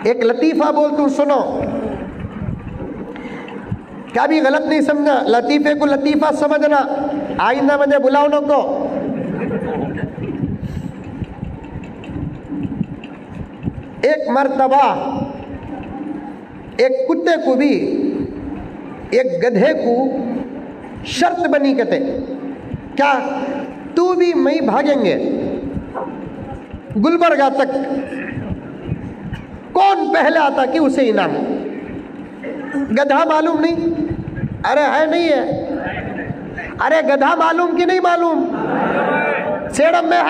एक लतीफ़ा बोल तू सुनो, क्या भी गलत नहीं समझना, लतीफ़े को लतीफ़ा समझना, आइंदा मुझे बुलाओ न को। एक मर्तबा एक कुत्ते को भी एक गधे को शर्त बनी कहते, क्या तू भी मैं भागेंगे गुलबर्गा तक, कौन पहले आता कि उसे इनाम। गधा मालूम नहीं, अरे है नहीं है, अरे गधा मालूम कि नहीं मालूम, सेड़म में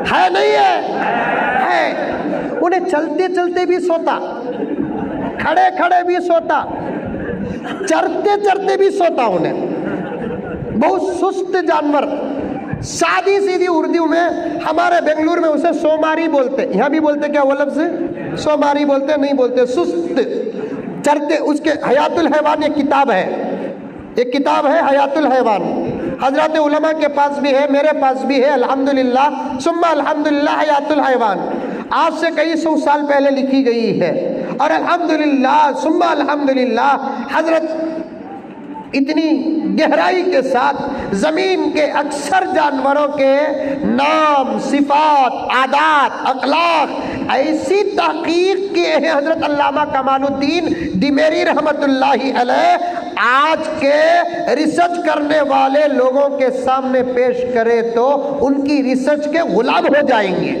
है नहीं है। उन्हें चलते चलते भी सोता, खड़े खड़े भी सोता, चरते चरते भी सोता। उन्हें बहुत सुस्त जानवर, सादी सीधी उर्दू में हमारे बेंगलुरु में उसे सोमारी बोलते, यहाँ भी बोलते क्या वो लफ्ज़ सोमारी बोलते, नहीं बोलते सुस्त चरते। उसके हयातुल हैवान एक किताब है, एक किताब है हयातुल हैवान, हजरत उलमा के पास भी है, मेरे पास भी है, अल्हम्दुलिल्लाह सुम्मा अल्हम्दुलिल्लाह हयातुल हैवान, आज से कई 100 साल पहले लिखी गई है। और अल्हम्दुलिल्लाह सुम्मा अल्हम्दुलिल्लाह हजरत इतनी गहराई के साथ ज़मीन के अक्सर जानवरों के नाम, सिफात, आदात, अखलाक ऐसी तहकीक किए हैं हजरत अल्लामा कमालुद्दीन दिमेरी रहमतुल्लाहि अलैह। आज के रिसर्च करने वाले लोगों के सामने पेश करे तो उनकी रिसर्च के गुलाम हो जाएंगे।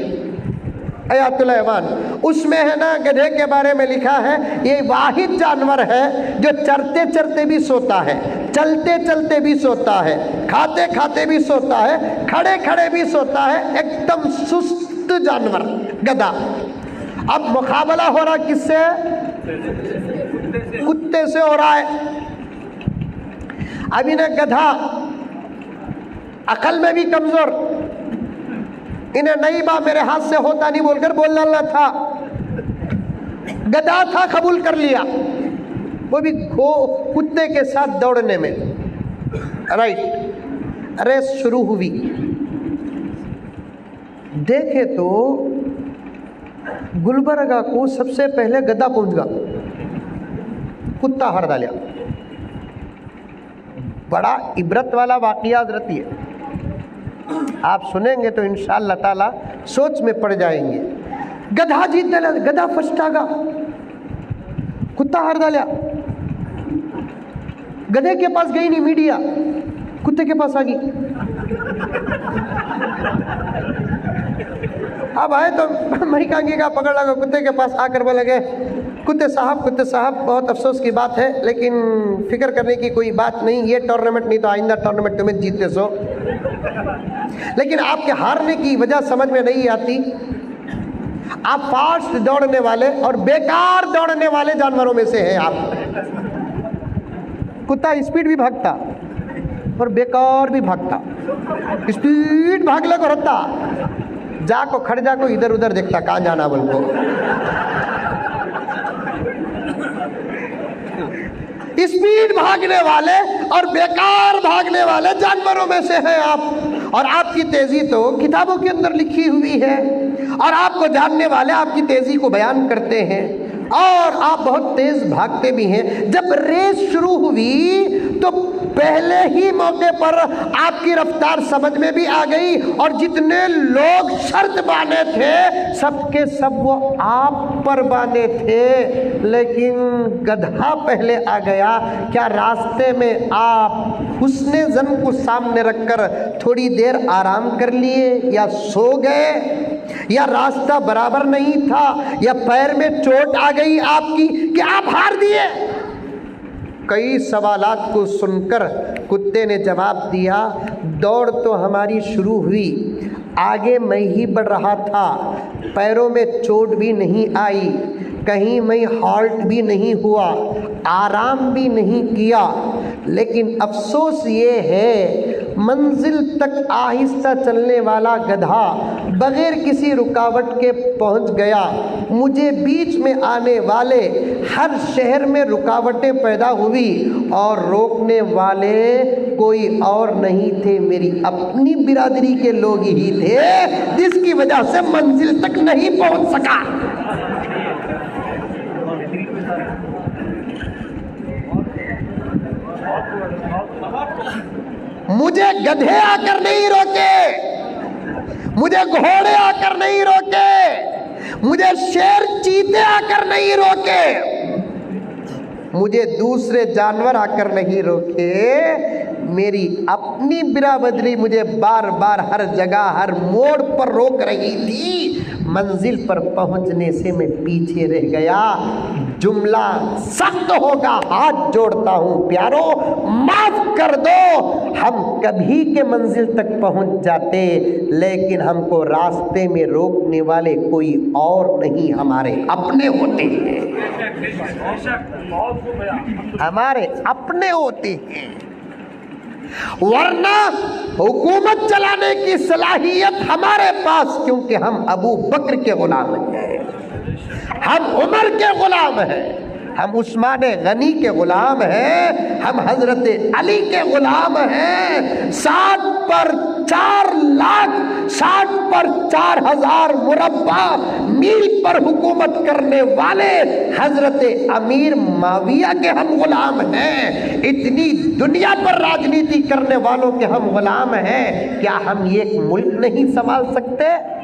हयातुल हैवान उसमें है ना, गधे के बारे में लिखा है, ये वाहिद जानवर है जो चरते चरते भी सोता है, चलते चलते भी सोता है, खाते खाते भी सोता है, खड़े खड़े भी सोता है, एकदम सुस्त जानवर गधा। अब मुकाबला हो रहा किससे? कुत्ते से हो रहा है। अब इन्हें गधा अकल में भी कमजोर, इन्हें नहीं बा मेरे हाथ से होता नहीं बोलकर बोल डालना था, गधा था कबूल कर लिया, वो भी कुत्ते के साथ दौड़ने में। राइट, रेस शुरू हुई, देखे तो गुलबर्गा को सबसे पहले गधा पहुंच गया, कुत्ता हर डालिया। बड़ा इबरत वाला वाकया हजरत है, आप सुनेंगे तो इंशाअल्लाह ताला सोच में पड़ जाएंगे। गधा जीत डाला, गधा फर्स्ट आगा, कुत्ता हार डाला। गधे के पास गई नहीं मीडिया, कुत्ते के पास आ गई। अब आए तो मैं कहेंगे पकड़ लगा, कुत्ते के पास आकर बोले गए, कुत्ते साहब बहुत अफसोस की बात है, लेकिन फिक्र करने की कोई बात नहीं, ये टूर्नामेंट नहीं तो आइंदा टूर्नामेंट तुम्हें जीतते सो। लेकिन आपके हारने की वजह समझ में नहीं आती, आप फास्ट दौड़ने वाले और बेकार दौड़ने वाले जानवरों में से हैं आप। कुत्ता स्पीड भी भागता और बेकार भी भागता, स्पीड भागले को रहता, जाको खड़ जाको इधर उधर देखता कहाँ जाना बोल को। स्पीड भागने वाले और बेकार भागने वाले जानवरों में से हैं आप। और आपकी तेजी तो किताबों के अंदर लिखी हुई है, और आपको जानने वाले आपकी तेजी को बयान करते हैं, और आप बहुत तेज भागते भी हैं। जब रेस शुरू हुई तो पहले ही मौके पर आपकी रफ्तार समझ में भी आ गई, और जितने लोग शर्त बांधे थे सबके सब वो आप पर बांधे थे, लेकिन गधा पहले आ गया। क्या रास्ते में आप हुस्ने ज़न को सामने रखकर थोड़ी देर आराम कर लिए, या सो गए, या रास्ता बराबर नहीं था, या पैर में चोट आ गई आपकी कि आप हार दिए? कई सवालात को सुनकर कुत्ते ने जवाब दिया, दौड़ तो हमारी शुरू हुई, आगे मैं ही बढ़ रहा था, पैरों में चोट भी नहीं आई, कहीं मैं हॉल्ट भी नहीं हुआ, आराम भी नहीं किया, लेकिन अफसोस ये है मंजिल तक आहिस्ता चलने वाला गधा बगैर किसी रुकावट के पहुंच गया। मुझे बीच में आने वाले हर शहर में रुकावटें पैदा हुई और रोकने वाले कोई और नहीं थे, मेरी अपनी बिरादरी के लोग ही थे, जिसकी वजह से मंजिल तक नहीं पहुंच सका। मुझे गधे आकर नहीं रोके, मुझे घोड़े आकर नहीं रोके, मुझे शेर चीते आकर नहीं रोके, मुझे दूसरे जानवर आकर नहीं रोके, मेरी अपनी बिरादरी मुझे बार बार हर जगह हर मोड़ पर रोक रही थी। मंजिल पर पहुंचने से मैं पीछे रह गया। जुमला सख्त होगा, हाथ जोड़ता हूं प्यारो, माफ कर दो। हम कभी के मंजिल तक पहुंच जाते, लेकिन हमको रास्ते में रोकने वाले कोई और नहीं, हमारे अपने होते हैं, हमारे अपने होते हैं। वरना हुकूमत चलाने की सलाहियत हमारे पास, क्योंकि हम अबू बकर के गुलाम हैं, हम उमर के गुलाम हैं, हम उस्मान गनी के गुलाम हैं, हम हजरत अली के गुलाम हैं। 60 पर 4 लाख, 60 पर 4000 मुरब्बा मील पर हुकूमत करने वाले हजरत अमीर माविया के हम गुलाम हैं। इतनी दुनिया पर राजनीति करने वालों के हम गुलाम हैं। क्या हम एक मुल्क नहीं संभाल सकते?